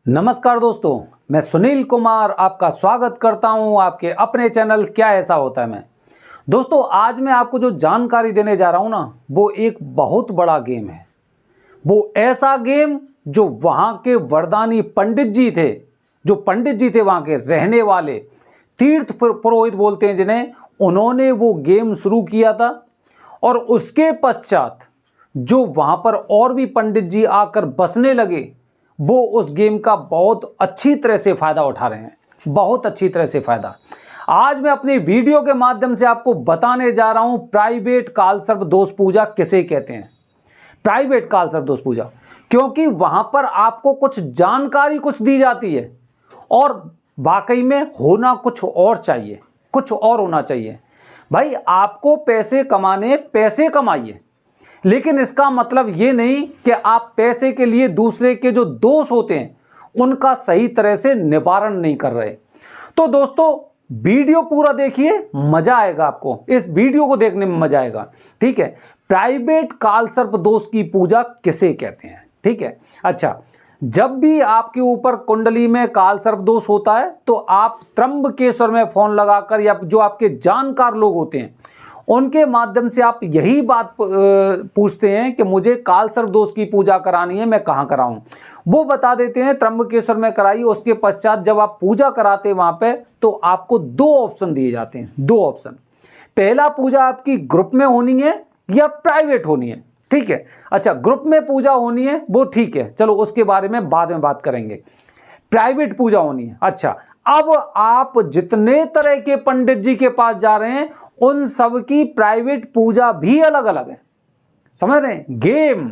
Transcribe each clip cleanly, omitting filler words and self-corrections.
नमस्कार दोस्तों, मैं सुनील कुमार आपका स्वागत करता हूं आपके अपने चैनल क्या ऐसा होता है में। दोस्तों, आज मैं आपको जो जानकारी देने जा रहा हूं ना, वो एक बहुत बड़ा गेम है। वो ऐसा गेम जो वहां के वरदानी पंडित जी थे, वहां के रहने वाले तीर्थ पुरोहित बोलते हैं जिन्हें, उन्होंने वो गेम शुरू किया था। और उसके पश्चात जो वहां पर और भी पंडित जी आकर बसने लगे, वो उस गेम का बहुत अच्छी तरह से फायदा उठा रहे हैं, बहुत अच्छी तरह से फायदा। आज मैं अपनी वीडियो के माध्यम से आपको बताने जा रहा हूं प्राइवेट कालसर्प दोष पूजा किसे कहते हैं। प्राइवेट कालसर्प दोष पूजा, क्योंकि वहां पर आपको कुछ जानकारी कुछ दी जाती है और वाकई में होना कुछ और चाहिए, कुछ और होना चाहिए। भाई, आपको पैसे कमाने, पैसे कमाइए, लेकिन इसका मतलब ये नहीं कि आप पैसे के लिए दूसरे के जो दोष होते हैं उनका सही तरह से निवारण नहीं कर रहे। तो दोस्तों, वीडियो पूरा देखिए, मजा आएगा आपको, इस वीडियो को देखने में मजा आएगा। ठीक है, प्राइवेट कालसर्प दोष की पूजा किसे कहते हैं। ठीक है, अच्छा, जब भी आपके ऊपर कुंडली में कालसर्प दोष होता है तो आप त्र्यंबकेश्वर में फोन लगाकर या जो आपके जानकार लोग होते हैं उनके माध्यम से आप यही बात पूछते हैं कि मुझे कालसर्प दोष की पूजा करानी है, मैं कहाँ कराऊं। वो बता देते हैं त्र्यंबकेश्वर में कराइए। उसके पश्चात जब आप पूजा कराते हैं वहां पे, तो आपको दो ऑप्शन दिए जाते हैं, दो ऑप्शन। पहला, पूजा आपकी ग्रुप में होनी है या प्राइवेट होनी है। ठीक है, अच्छा, ग्रुप में पूजा होनी है वो ठीक है, चलो उसके बारे में बाद में बात करेंगे। प्राइवेट पूजा होनी है, अच्छा, अब आप जितने तरह के पंडित जी के पास जा रहे हैं उन सब की प्राइवेट पूजा भी अलग अलग है। समझ रहे हैं? गेम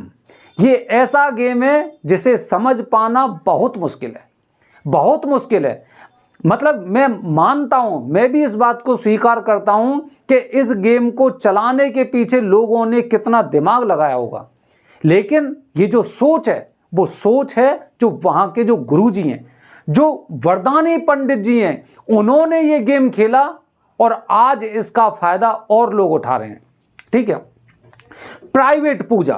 ये ऐसा गेम है जिसे समझ पाना बहुत मुश्किल है, बहुत मुश्किल है। मतलब मैं मानता हूं, मैं भी इस बात को स्वीकार करता हूं कि इस गेम को चलाने के पीछे लोगों ने कितना दिमाग लगाया होगा, लेकिन ये जो सोच है वो सोच है जो वहां के जो गुरुजी हैं, जो वरदानी पंडित जी हैं, उन्होंने ये गेम खेला और आज इसका फायदा और लोग उठा रहे हैं। ठीक है, प्राइवेट पूजा,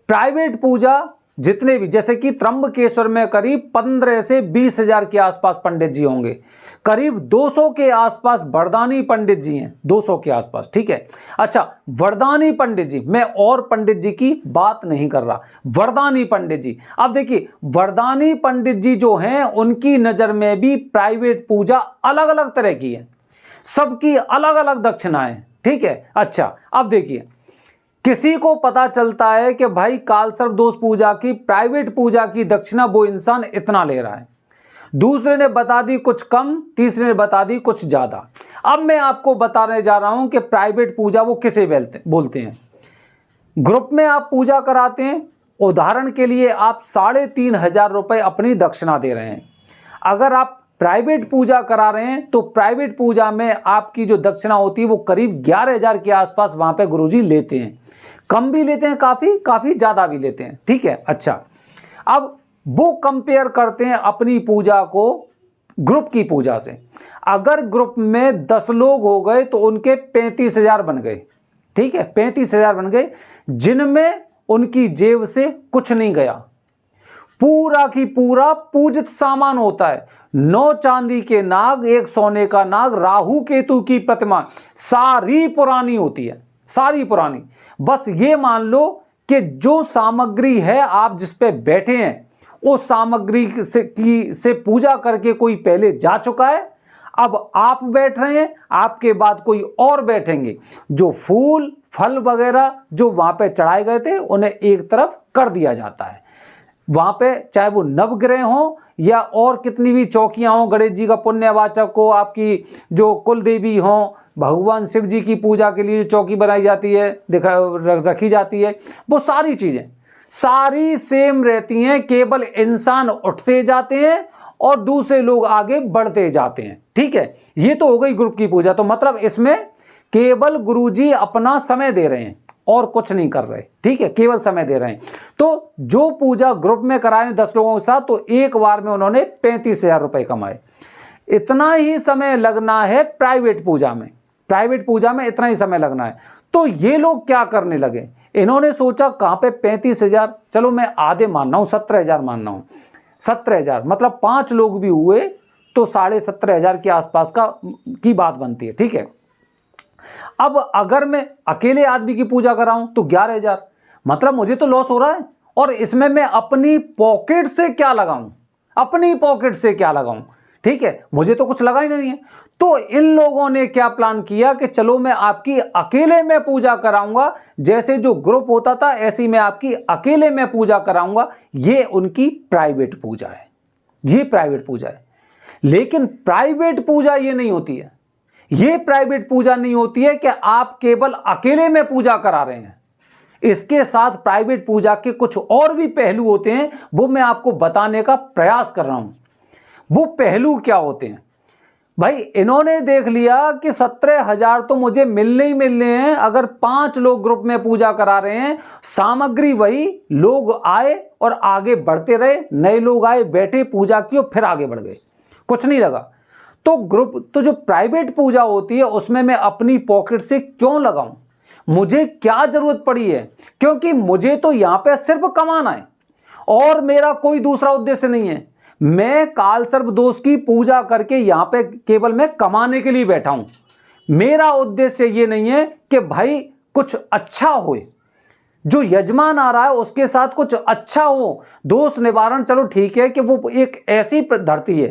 प्राइवेट पूजा जितने भी, जैसे कि त्र्यंबकेश्वर में करीब 15 से 20 हजार के आसपास पंडित जी होंगे, करीब 200 के आसपास वरदानी पंडित जी हैं, 200 के आसपास। ठीक है, अच्छा, वरदानी पंडित जी, मैं और पंडित जी की बात नहीं कर रहा, वरदानी पंडित जी। अब देखिए, वरदानी पंडित जी जो हैं उनकी नजर में भी प्राइवेट पूजा अलग अलग तरह की है, सबकी अलग अलग दक्षिणाएं। ठीक है, अच्छा, अब देखिए, किसी को पता चलता है कि भाई कालसर्प दोष पूजा की, प्राइवेट पूजा की दक्षिणा वो इंसान इतना ले रहा है, दूसरे ने बता दी कुछ कम, तीसरे ने बता दी कुछ ज्यादा। अब मैं आपको बताने जा रहा हूं कि प्राइवेट पूजा वो किसे बोलते हैं। ग्रुप में आप पूजा कराते हैं, उदाहरण के लिए आप 3,500 रुपए अपनी दक्षिणा दे रहे हैं। अगर आप प्राइवेट पूजा करा रहे हैं तो प्राइवेट पूजा में आपकी जो दक्षिणा होती है वो करीब 11,000 के आसपास वहां पे गुरुजी लेते हैं, कम भी लेते हैं, काफी ज्यादा भी लेते हैं। ठीक है, अच्छा, अब वो कंपेयर करते हैं अपनी पूजा को ग्रुप की पूजा से। अगर ग्रुप में 10 लोग हो गए तो उनके 35,000 बन गए। ठीक है, 35,000 बन गए, जिनमें उनकी जेब से कुछ नहीं गया, पूरा की पूरा पूजित सामान होता है। 9 चांदी के नाग, 1 सोने का नाग, राहु केतु की प्रतिमा, सारी पुरानी होती है, सारी पुरानी। बस ये मान लो कि जो सामग्री है, आप जिस पे बैठे हैं उस सामग्री से पूजा करके कोई पहले जा चुका है, अब आप बैठ रहे हैं, आपके बाद कोई और बैठेंगे। जो फूल फल वगैरह जो वहां पे चढ़ाए गए थे उन्हें एक तरफ कर दिया जाता है। वहां पे चाहे वो नवग्रह हो या और कितनी भी चौकियां हो, गणेश जी का पुण्यवाचक हो, आपकी जो कुल देवी हो, भगवान शिव जी की पूजा के लिए चौकी बनाई जाती है, रखी जाती है, वो सारी चीजें सारी सेम रहती हैं, केवल इंसान उठते जाते हैं और दूसरे लोग आगे बढ़ते जाते हैं। ठीक है, ये तो हो गई ग्रुप की पूजा। तो मतलब इसमें केवल गुरुजी अपना समय दे रहे हैं और कुछ नहीं कर रहे। ठीक है, केवल समय दे रहे हैं। तो जो पूजा ग्रुप में कराए 10 लोगों के साथ, तो एक बार में उन्होंने 35,000 रुपए कमाए। इतना ही समय लगना है प्राइवेट पूजा में, प्राइवेट पूजा में इतना ही समय लगना है। तो ये लोग क्या करने लगे, इन्होंने सोचा कहां पे 35,000, चलो मैं आधे मान रहा हूं, 17,000 मान रहा हूं, 17,000, मतलब 5 लोग भी हुए तो 17,500 के आसपास की बात बनती है। ठीक है, अब अगर मैं अकेले आदमी की पूजा कराऊं तो 11,000, मतलब मुझे तो लॉस हो रहा है। और इसमें मैं अपनी पॉकेट से क्या लगाऊं, अपनी पॉकेट से क्या लगाऊं? ठीक है, मुझे तो कुछ लगा ही नहीं है। तो इन लोगों ने क्या प्लान किया कि चलो मैं आपकी अकेले में पूजा कराऊंगा, जैसे जो ग्रुप होता था ऐसी मैं आपकी अकेले में पूजा कराऊंगा। ये उनकी प्राइवेट पूजा है, ये प्राइवेट पूजा है। लेकिन प्राइवेट पूजा ये नहीं होती है, ये प्राइवेट पूजा नहीं होती है कि आप केवल अकेले में पूजा करा रहे हैं। इसके साथ प्राइवेट पूजा के कुछ और भी पहलू होते हैं, वो मैं आपको बताने का प्रयास कर रहा हूं। वो पहलू क्या होते हैं भाई? इन्होंने देख लिया कि 17,000 तो मुझे मिलने ही मिलने हैं अगर 5 लोग ग्रुप में पूजा करा रहे हैं। सामग्री वही, लोग आए और आगे बढ़ते रहे, नए लोग आए, बैठे, पूजा की और फिर आगे बढ़ गए, कुछ नहीं लगा। तो जो प्राइवेट पूजा होती है उसमें मैं अपनी पॉकेट से क्यों लगाऊं? मुझे क्या जरूरत पड़ी है? क्योंकि मुझे तो यहां पे सिर्फ कमाना है और मेरा कोई दूसरा उद्देश्य नहीं है। मैं काल सर्प दोष की पूजा करके यहां पे केवल मैं कमाने के लिए बैठा हूं। मेरा उद्देश्य ये नहीं है कि भाई कुछ अच्छा हो, जो यजमान आ रहा है उसके साथ कुछ अच्छा हो, दोष निवारण। चलो ठीक है कि वो एक ऐसी धरती है,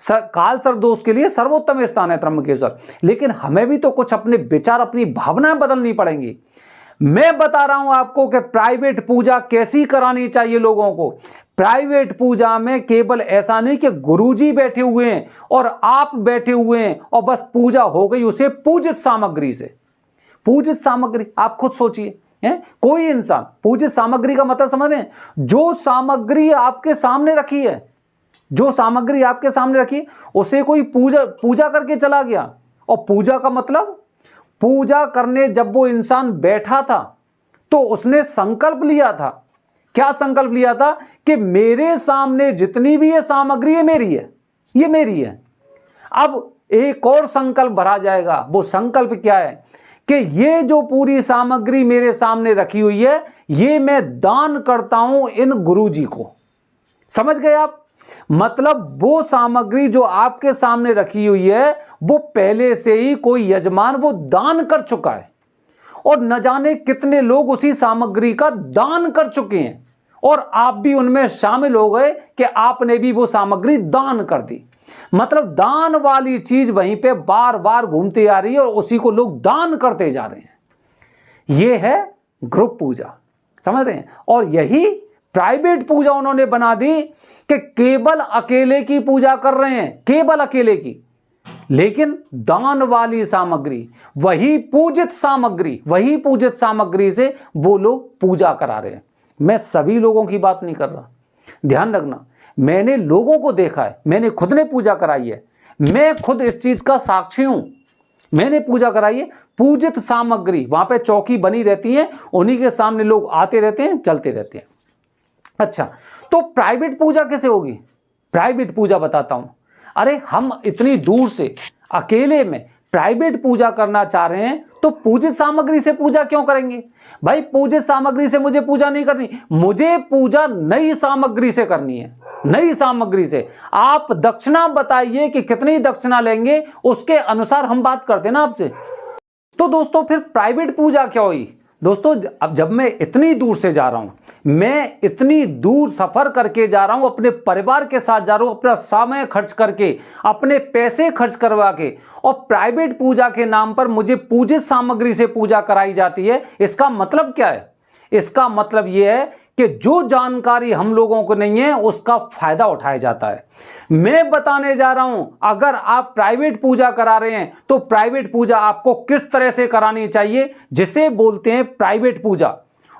काल सर्प दोष के लिए सर्वोत्तम स्थान है त्र्यंबकेश्वर, लेकिन हमें भी तो कुछ अपने विचार, अपनी भावनाएं बदलनी पड़ेंगी। मैं बता रहा हूं आपको कि प्राइवेट पूजा कैसी करानी चाहिए लोगों को। प्राइवेट पूजा में केवल ऐसा नहीं कि गुरुजी बैठे हुए हैं और आप बैठे हुए हैं और बस पूजा हो गई, उसे पूजित सामग्री से। पूजित सामग्री आप खुद सोचिए, कोई इंसान पूजित सामग्री का मतलब समझ रहे हैं? जो सामग्री आपके सामने रखी है, जो सामग्री आपके सामने रखी, उसे कोई पूजा करके चला गया। और पूजा का मतलब, पूजा करने जब वो इंसान बैठा था तो उसने संकल्प लिया था। क्या संकल्प लिया था? कि मेरे सामने जितनी भी ये सामग्री है मेरी है, ये मेरी है। अब एक और संकल्प भरा जाएगा। वो संकल्प क्या है? कि ये जो पूरी सामग्री मेरे सामने रखी हुई है, ये मैं दान करता हूं इन गुरुजी को। समझ गए आप? मतलब वो सामग्री जो आपके सामने रखी हुई है, वो पहले से ही कोई यजमान वो दान कर चुका है और न जाने कितने लोग उसी सामग्री का दान कर चुके हैं और आप भी उनमें शामिल हो गए कि आपने भी वो सामग्री दान कर दी। मतलब दान वाली चीज वहीं पे बार बार घूमती आ रही है और उसी को लोग दान करते जा रहे हैं। ये है ग्रुप पूजा, समझ रहे हैं? और यही प्राइवेट पूजा उन्होंने बना दी कि केवल अकेले की पूजा कर रहे हैं, केवल अकेले की, लेकिन दान वाली सामग्री, वही पूजित सामग्री, वही पूजित सामग्री से वो लोग पूजा करा रहे हैं। मैं सभी लोगों की बात नहीं कर रहा, ध्यान रखना। मैंने लोगों को देखा है, मैंने खुद ने पूजा कराई है, मैं खुद इस चीज का साक्षी हूं। मैंने पूजा कराई है, पूजित सामग्री, वहां पे चौकी बनी रहती है, उन्हीं के सामने लोग आते रहते हैं, चलते रहते हैं। अच्छा, तो प्राइवेट पूजा कैसे होगी? प्राइवेट पूजा बताता हूं। अरे हम इतनी दूर से अकेले में प्राइवेट पूजा करना चाह रहे हैं तो पूजित सामग्री से पूजा क्यों करेंगे? भाई पूजित सामग्री से मुझे पूजा नहीं करनी, मुझे पूजा नई सामग्री से करनी है, नई सामग्री से। आप दक्षिणा बताइए कि कितनी दक्षिणा लेंगे, उसके अनुसार हम बात करते हैं ना आपसे। तो दोस्तों फिर प्राइवेट पूजा क्या हुई? दोस्तों अब जब मैं इतनी दूर से जा रहा हूं, मैं इतनी दूर सफर करके जा रहा हूं, अपने परिवार के साथ जा रहा हूं, अपना समय खर्च करके, अपने पैसे खर्च करवा के, और प्राइवेट पूजा के नाम पर मुझे पूजित सामग्री से पूजा कराई जाती है। इसका मतलब क्या है? इसका मतलब यह है कि जो जानकारी हम लोगों को नहीं है उसका फायदा उठाया जाता है। मैं बताने जा रहा हूं, अगर आप प्राइवेट पूजा करा रहे हैं तो प्राइवेट पूजा आपको किस तरह से करानी चाहिए, जिसे बोलते हैं प्राइवेट पूजा।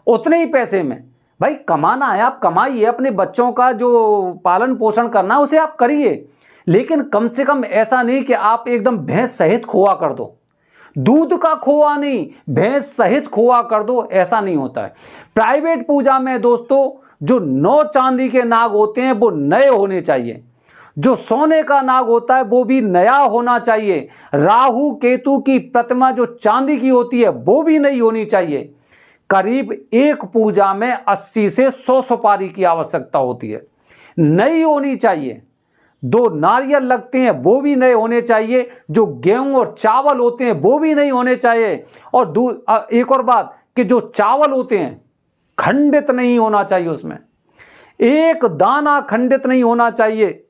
उतने ही पैसे में भाई कमाना है, आप कमाइए, अपने बच्चों का जो पालन पोषण करना है उसे आप करिए, लेकिन कम से कम ऐसा नहीं कि आप एकदम भैंस सहित खोआ कर दो। दूध का खोआ नहीं, भैंस सहित खोआ कर दो, ऐसा नहीं होता है। प्राइवेट पूजा में दोस्तों जो 9 चांदी के नाग होते हैं वो नए होने चाहिए, जो सोने का नाग होता है वो भी नया होना चाहिए, राहु केतु की प्रतिमा जो चांदी की होती है वो भी नई होनी चाहिए। करीब एक पूजा में 80 से 100 सुपारी की आवश्यकता होती है। नई होनी चाहिए। 2 नारियल लगते हैं वो भी नए होने चाहिए, जो गेहूं और चावल होते हैं वो भी नहीं होने चाहिए, और एक और बात कि जो चावल होते हैं खंडित नहीं होना चाहिए, उसमें एक दाना खंडित नहीं होना चाहिए।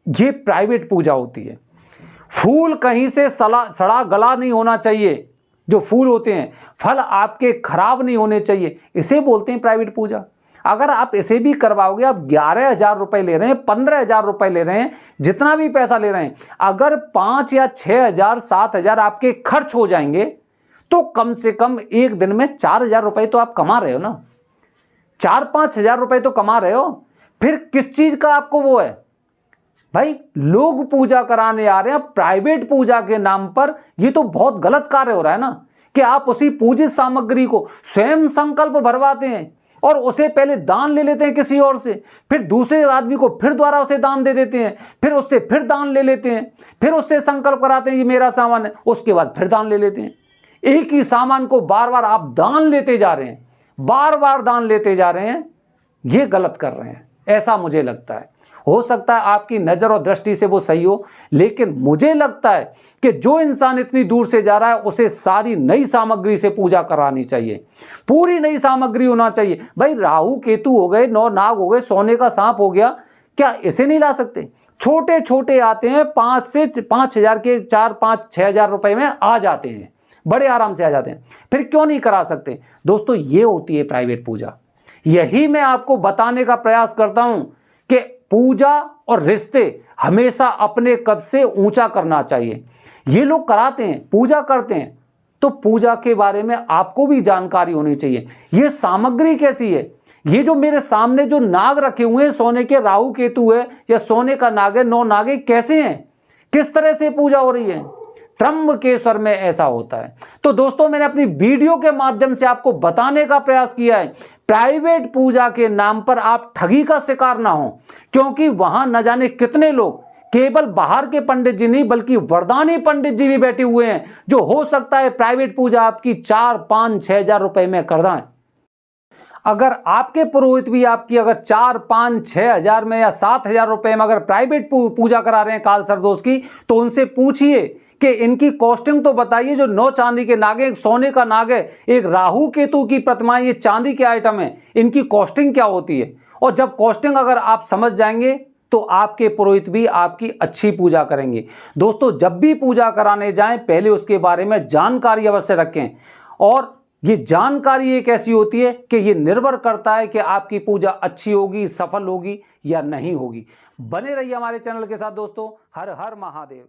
ये प्राइवेट पूजा होती है। फूल कहीं से सड़ा गला नहीं होना चाहिए, जो फूल होते हैं। फल आपके खराब नहीं होने चाहिए, इसे बोलते हैं प्राइवेट पूजा। अगर आप इसे भी करवाओगे, आप 11,000 रुपए ले रहे हैं, 15,000 रुपए ले रहे हैं, जितना भी पैसा ले रहे हैं, अगर 5 या 6,000 7,000 आपके खर्च हो जाएंगे तो कम से कम एक दिन में 4,000 रुपए तो आप कमा रहे हो ना। 4-5 हजार रुपए तो कमा रहे हो। फिर किस चीज का आपको वो है भाई? लोग पूजा कराने आ रहे हैं प्राइवेट पूजा के नाम पर। ये तो बहुत गलत कार्य हो रहा है ना, कि आप उसी पूजित सामग्री को स्वयं संकल्प भरवाते हैं और उसे पहले दान ले लेते हैं किसी और से, फिर दूसरे आदमी को फिर दोबारा उसे दान दे देते हैं, फिर उससे फिर दान ले लेते हैं, फिर उससे संकल्प कराते हैं ये मेरा सामान है, उसके बाद फिर दान ले लेते हैं। एक ही सामान को बार बार आप दान लेते जा रहे हैं, बार बार दान लेते जा रहे हैं। ये गलत कर रहे हैं, ऐसा मुझे लगता है। हो सकता है आपकी नज़र और दृष्टि से वो सही हो, लेकिन मुझे लगता है कि जो इंसान इतनी दूर से जा रहा है उसे सारी नई सामग्री से पूजा करानी चाहिए। पूरी नई सामग्री होना चाहिए। भाई राहु केतु हो गए, 9 नाग हो गए, सोने का सांप हो गया, क्या इसे नहीं ला सकते? छोटे छोटे आते हैं, 5 से 5,000 के 4-5-6,000 रुपए में आ जाते हैं, बड़े आराम से आ जाते हैं। फिर क्यों नहीं करा सकते? दोस्तों ये होती है प्राइवेट पूजा। यही मैं आपको बताने का प्रयास करता हूं कि पूजा और रिश्ते हमेशा अपने कद से ऊंचा करना चाहिए। ये लोग कराते हैं, पूजा करते हैं, तो पूजा के बारे में आपको भी जानकारी होनी चाहिए। ये सामग्री कैसी है? ये जो मेरे सामने जो नाग रखे हुए हैं, सोने के राहु केतु है या सोने का नाग है, 9 नागे कैसे हैं, किस तरह से पूजा हो रही है? त्र्यंबकेश्वर में ऐसा होता है। तो दोस्तों मैंने अपनी वीडियो के माध्यम से आपको बताने का प्रयास किया है, प्राइवेट पूजा के नाम पर आप ठगी का शिकार ना हो, क्योंकि वहां न जाने कितने लोग, केवल बाहर के पंडित जी नहीं बल्कि वरदानी पंडित जी भी बैठे हुए हैं, जो हो सकता है प्राइवेट पूजा आपकी 4-5-6 हजार रुपए में कर दें। अगर आपके पुरोहित भी आपकी अगर 4-5-6 हजार में या 7,000 रुपए में अगर प्राइवेट पूजा करा रहे हैं काल सर्पदोष की, तो उनसे पूछिए कि इनकी कॉस्टिंग तो बताइए। जो 9 चांदी के नाग है, एक सोने का नाग है, एक राहु केतु की प्रतिमा, ये चांदी के आइटम है, इनकी कॉस्टिंग क्या होती है? और जब कॉस्टिंग अगर आप समझ जाएंगे तो आपके पुरोहित भी आपकी अच्छी पूजा करेंगे। दोस्तों जब भी पूजा कराने जाएं पहले उसके बारे में जानकारी अवश्य रखें, और ये जानकारी एक ऐसी होती है कि ये निर्भर करता है कि आपकी पूजा अच्छी होगी, सफल होगी या नहीं होगी। बने रहिए हमारे चैनल के साथ दोस्तों। हर हर महादेव।